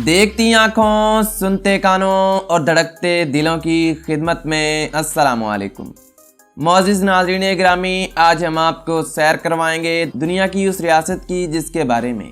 देखती आंखों, सुनते कानों और धड़कते दिलों की खिदमत में अस्सलाम वालेकुम। मोअज़्ज़िज़ नाज़रीन गिरामी, आज हम आपको सैर करवाएंगे दुनिया की उस रियासत की जिसके बारे में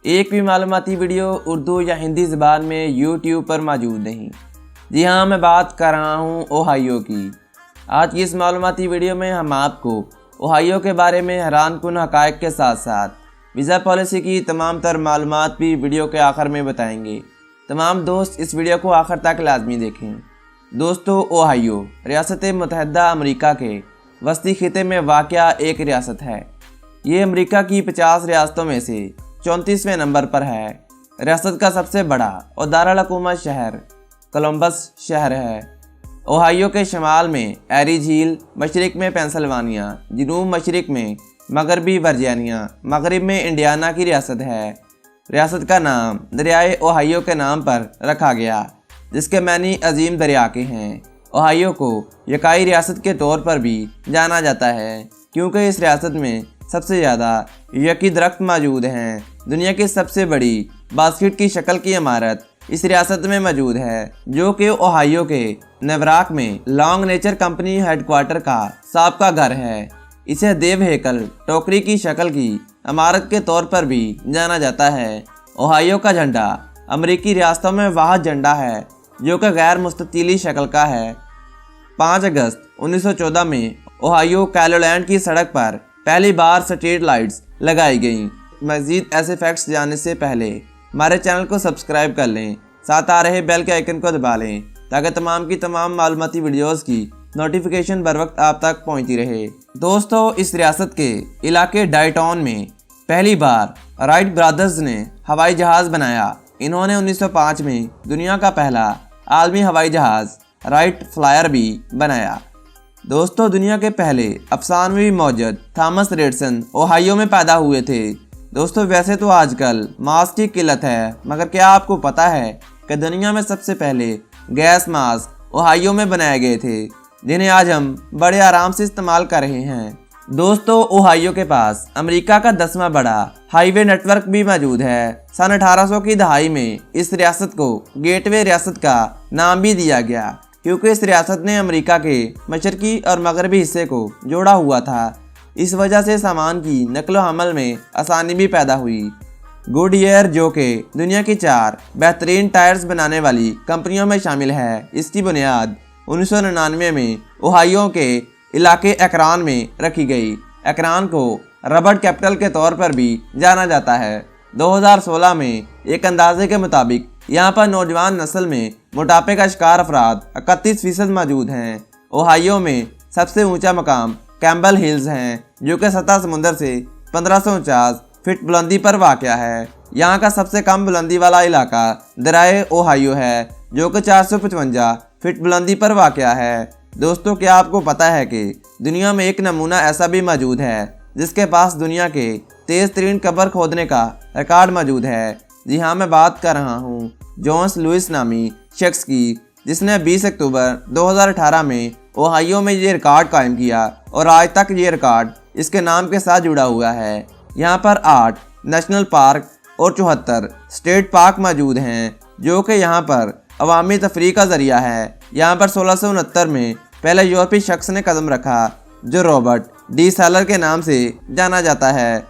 एक भी मालूमाती वीडियो उर्दू या हिंदी ज़बान में यूट्यूब पर मौजूद नहीं। जी हाँ, मैं बात कर रहा हूँ ओहायो की। आज की इस मालूमाती वीडियो में हम आपको ओहायो के बारे में हैरानकुन हक़ाइक़ के साथ साथ वीज़ा पॉलिसी की तमाम तर मालूमात भी वीडियो के आखिर में बताएंगे। तमाम दोस्त इस वीडियो को आखिर तक लाजमी देखें। दोस्तों, ओहायो रियासत मुत्तहिदा अमेरिका के वस्ती खिते में वाक़या एक रियासत है। ये अमेरिका की 50 रियासतों में से 34वें नंबर पर है। रियासत का सबसे बड़ा और दारुल हुकूमत शहर कोलंबस शहर है। ओहायो के शमाल में एरी झील, मशरिक में पेंसिल्वानिया, जनूब मशरिक में मगरबी वर्जीनिया, मगरिब में इंडियाना की रियासत है। रियासत का नाम दरियाए ओहायो के नाम पर रखा गया, जिसके मानी अजीम दरिया के हैं। ओहायो को यकाई रियासत के तौर पर भी जाना जाता है, क्योंकि इस रियासत में सबसे ज़्यादा यकी दरख्त मौजूद हैं। दुनिया की सबसे बड़ी बास्केट की शक्ल की इमारत इस रियासत में मौजूद है, जो कि ओहायो के नेब्राक में लॉन्ग नेचर कंपनी हेडक्वार्टर का साबका घर है। इसे देव हेकल टोकरी की शक्ल की इमारत के तौर पर भी जाना जाता है। ओहायो का झंडा अमेरिकी रियासतों में वाहिद झंडा है जो कि गैर मुस्ततीली शक्ल का है। 5 अगस्त 1914 में ओहायो कैलोलैंड की सड़क पर पहली बार स्ट्रीट लाइट्स लगाई गईं। मज़ीद ऐसे फैक्ट्स जानने से पहले हमारे चैनल को सब्सक्राइब कर लें, साथ आ रहे बेल के आइकन को दबा लें ताकि तमाम की तमाम मालूमाती वीडियोज़ की नोटिफिकेशन बर वक्त आप तक पहुंचती रहे। दोस्तों, इस रियासत के इलाके डायटॉन में पहली बार राइट ब्रदर्स ने हवाई जहाज़ बनाया। इन्होंने 1905 में दुनिया का पहला आलमी हवाई जहाज़ राइट फ्लायर भी बनाया। दोस्तों, दुनिया के पहले अफसानवी मौजूद थॉमस एडिसन ओहायो में पैदा हुए थे। दोस्तों, वैसे तो आजकल मास्क की किल्लत है, मगर क्या आपको पता है कि दुनिया में सबसे पहले गैस मास्क ओहायो में बनाए गए थे, जिन्हें आज हम बड़े आराम से इस्तेमाल कर रहे हैं। दोस्तों, ओहायो के पास अमेरिका का 10वां बड़ा हाईवे नेटवर्क भी मौजूद है। सन 1800 की दहाई में इस रियासत को गेटवे रियासत का नाम भी दिया गया, क्योंकि इस रियासत ने अमेरिका के मशरकी और मगरबी हिस्से को जोड़ा हुआ था। इस वजह से सामान की नकलो हमल में आसानी भी पैदा हुई। गुडईयर, जो कि दुनिया की 4 बेहतरीन टायर्स बनाने वाली कंपनियों में शामिल है, इसकी बुनियाद 1999 में ओहायो के इलाके एकरान में रखी गई। एकरान को रबड़ कैपिटल के तौर पर भी जाना जाता है। 2016 में एक अंदाजे के मुताबिक यहाँ पर नौजवान नस्ल में मोटापे का शिकार अफराद 31% मौजूद हैं। ओहायो में सबसे ऊंचा मकाम कैम्बल हिल्स हैं, जो कि सतह समुंदर से 1549 फीट बुलंदी पर वाक़या है। यहाँ का सबसे कम बुलंदी वाला इलाका दरियाए ओहायो है, जो कि 455 फीट बुलंदी पर वाक़या है। दोस्तों, क्या आपको पता है कि दुनिया में एक नमूना ऐसा भी मौजूद है जिसके पास दुनिया के तेज़ तरीन कब्र खोदने का रिकॉर्ड मौजूद है? जी हाँ, मैं बात कर रहा हूँ जोन्स लुइस नामी शख्स की, जिसने 20 अक्टूबर 2018 में ओहायो में ये रिकॉर्ड कायम किया और आज तक ये रिकॉर्ड इसके नाम के साथ जुड़ा हुआ है। यहाँ पर 8 नेशनल पार्क और 74 स्टेट पार्क मौजूद हैं, जो कि यहाँ पर अवामी तफरीह का जरिया है। यहाँ पर 1669 में पहले यूरोपीय शख्स ने कदम रखा, जो रॉबर्ट डी सेलर के नाम से जाना जाता है।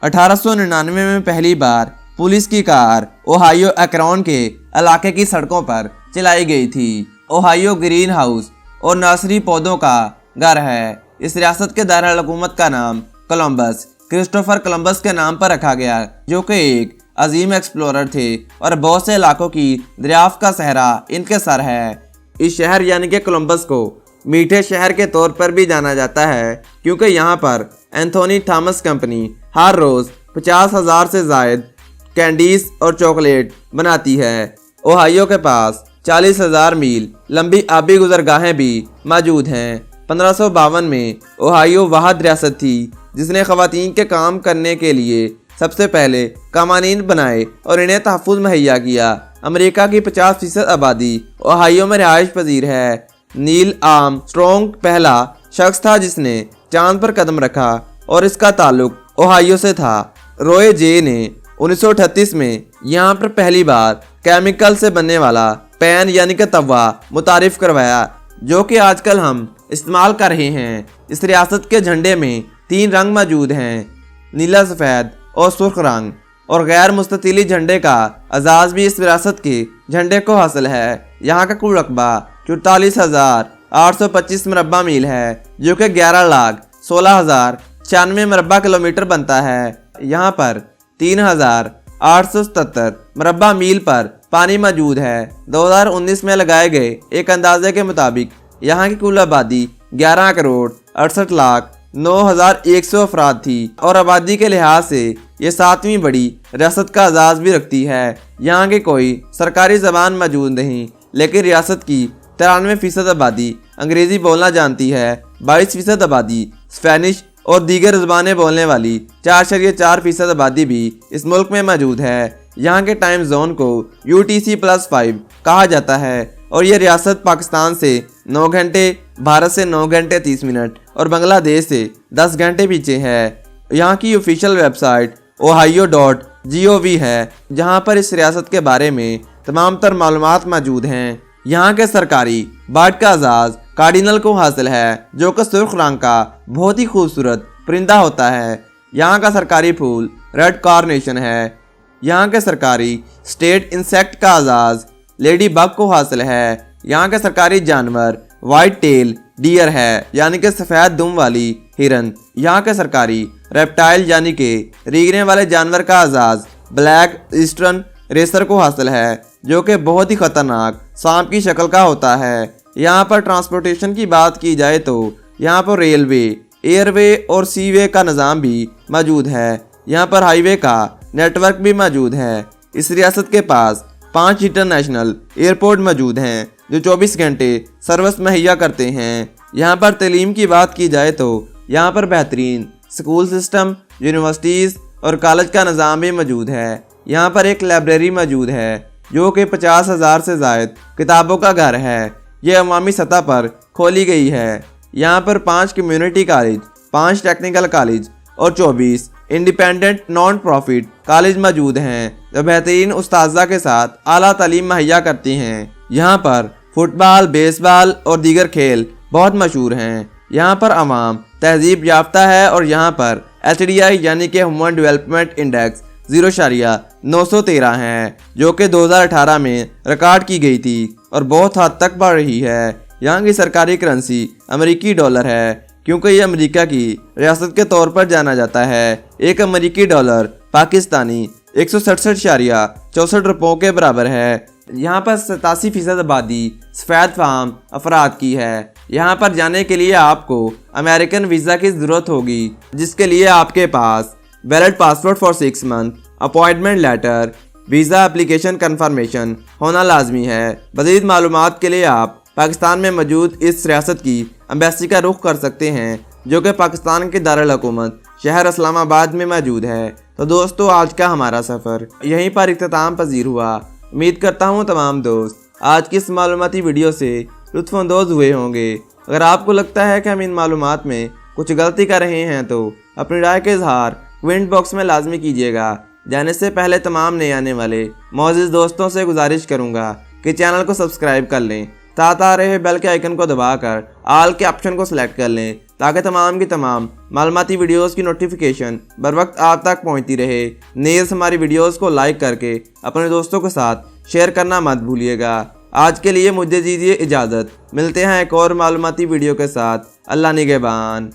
1899 में पहली बार पुलिस की कार ओहायो एकरान के इलाके की सड़कों पर चलाई गई थी। ओहायो ग्रीन हाउस और नर्सरी पौधों का घर है। इस रियासत के दारुल हुकूमत का नाम कोलंबस क्रिस्टोफर कोलंबस के नाम पर रखा गया, जो कि एक अजीम एक्सप्लोरर थे और बहुत से इलाकों की दरियाफ्त का सहरा इनके सर है। इस शहर यानी कि कोलंबस को मीठे शहर के तौर पर भी जाना जाता है, क्योंकि यहाँ पर एंथोनी थॉमस कंपनी हर रोज़ 50,000 से ज़ायद कैंडीज और चॉकलेट बनाती है। ओहायो के पास 40,000 मील लंबी आबी गुजरगाहें भी मौजूद हैं। 1552 में ओहायो वाहिद रियासत थी जिसने ख़वातीन के काम करने के लिए सबसे पहले कानून बनाए और इन्हें तहफ़्फ़ुज़ मुहैया किया। अमेरिका की 50% आबादी ओहायो में रिहाइश पजीर है। नील आर्मस्ट्रॉन्ग पहला शख्स था जिसने चांद पर कदम रखा और इसका ताल्लुक ओहायो से था। रॉय जे ने 1938 में यहाँ पर पहली बार केमिकल से बनने वाला पैन यानी कि तवा मुतारिफ करवाया, जो कि आजकल हम इस्तेमाल कर रहे हैं। इस रियासत के झंडे में 3 रंग मौजूद हैं, नीला, सफ़ेद और सुर्ख रंग, और गैर मुस्ततीली झंडे का एजाज़ भी इस विरासत के झंडे को हासिल है। यहाँ का कुल रकबा 44,825 मुरब्बा मील है, जो कि 11,16,096 मुरब्बा किलोमीटर बनता है। यहाँ पर 3,877 मुरब्बा मील पर पानी मौजूद है। 2019 में लगाए गए एक अंदाजे के मुताबिक यहाँ की कुल आबादी 11,68,09,100 अफराद थी और आबादी के लिहाज से ये 7वीं बड़ी रियासत का एजाज़ भी रखती है। यहाँ की कोई सरकारी ज़बान मौजूद नहीं, लेकिन रियासत की 93% आबादी अंग्रेज़ी बोलना जानती है। 22% आबादी स्पेनिश और दीगर ज़बानें बोलने वाली 4.4% आबादी भी इस मुल्क में मौजूद है। यहाँ के टाइम जोन को UTC+5 कहा जाता है और ये रियासत पाकिस्तान से 9 घंटे, भारत से 9 घंटे 30 मिनट और बांग्लादेश से 10 घंटे पीछे है। यहाँ की ऑफिशियल वेबसाइट ohio.gov है, जहाँ पर इस रियासत के बारे में तमाम तर मालूमात मौजूद हैं। यहाँ के सरकारी बर्ड का एजाज़ कार्डिनल को हासिल है, जो कि सुर्ख रंग का बहुत ही खूबसूरत परिंदा होता है। यहाँ का सरकारी फूल रेड कार्नेशन है। यहाँ के सरकारी स्टेट इंसेक्ट का एजाज़ लेडी बग को हासिल है। यहाँ के सरकारी जानवर वाइट टेल डियर है, यानी कि सफ़ेद दुम वाली हिरन। यहाँ के सरकारी रेप्टाइल यानी कि रेंगने वाले जानवर का एजाज़ ब्लैक ईस्टर्न रेसर को हासिल है, जो कि बहुत ही ख़तरनाक सांप की शक्ल का होता है। यहाँ पर ट्रांसपोर्टेशन की बात की जाए तो यहाँ पर रेलवे, एयरवे और सीवे का निज़ाम भी मौजूद है। यहाँ पर हाईवे का नेटवर्क भी मौजूद है। इस रियासत के पास 5 इंटरनेशनल एयरपोर्ट मौजूद हैं, जो 24 घंटे सर्विस मुहैया करते हैं। यहाँ पर तालीम की बात की जाए तो यहाँ पर बेहतरीन स्कूल सिस्टम, यूनिवर्सिटीज़ और कॉलेज का निज़ाम भी मौजूद है। यहाँ पर एक लाइब्रेरी मौजूद है, जो कि 50,000 से ज़ायद किताबों का घर है। यह अवामी सतह पर खोली गई है। यहाँ पर 5 कम्युनिटी कॉलेज, 5 टेक्निकल कॉलेज और 24 इंडिपेंडेंट नॉन प्रॉफिट कॉलेज मौजूद हैं, जो बेहतरीन उस्ताज़ा के साथ आला तालीम मुहैया करती हैं। यहाँ पर फुटबॉल, बेसबॉल और दीगर खेल बहुत मशहूर हैं। यहाँ पर अवाम तहजीब याफ्ता है और यहाँ पर HDI यानी कि ह्यूमन डेवलपमेंट इंडेक्स 0.913 है, जो कि 2018 में रिकॉर्ड की गई थी और बहुत हद तक बढ़ रही है। यहाँ की सरकारी करेंसी अमेरिकी डॉलर है, क्योंकि ये अमेरिका की रियासत के तौर पर जाना जाता है। एक अमेरिकी डॉलर पाकिस्तानी 167.64 रुपयों के बराबर है। यहाँ पर 87% आबादी सफ़ेद फार्म अफराद की है। यहाँ पर जाने के लिए आपको अमेरिकन वीज़ा की ज़रूरत होगी, जिसके लिए आपके पास valid passport for 6 month, appointment letter, visa application confirmation होना लाजमी है। मज़ीद मालूमात के लिए आप पाकिस्तान में मौजूद इस रियासत की एम्बेसी का रुख कर सकते हैं, जो कि पाकिस्तान के दारुल हुकूमत शहर इस्लामाबाद में मौजूद है। तो दोस्तों, आज का हमारा सफ़र यहीं पर इख्तिताम पजीर हुआ। उम्मीद करता हूँ तमाम दोस्त आज की इस मालूमाती वीडियो से लुत्फ़अंदोज़ हुए होंगे। अगर आपको लगता है कि हम इन मालूमात में कुछ गलती कर रहे हैं तो अपनी राय का इजहार कमेंट बॉक्स में लाजमी कीजिएगा। जाने से पहले तमाम नए आने वाले मौजूद दोस्तों से गुजारिश करूँगा कि चैनल को सब्सक्राइब कर लें, साथ आ रहे बेल के आइकन को दबाकर आल के ऑप्शन को सिलेक्ट कर लें, ताकि तमाम की तमाम मालूमाती वीडियोस की नोटिफिकेशन बर वक्त आप तक पहुंचती रहे। नेज़ हमारी वीडियोस को लाइक करके अपने दोस्तों के साथ शेयर करना मत भूलिएगा। आज के लिए मुझे दीजिए इजाज़त, मिलते हैं एक और मालूमाती वीडियो के साथ। अल्लाह निगहबान।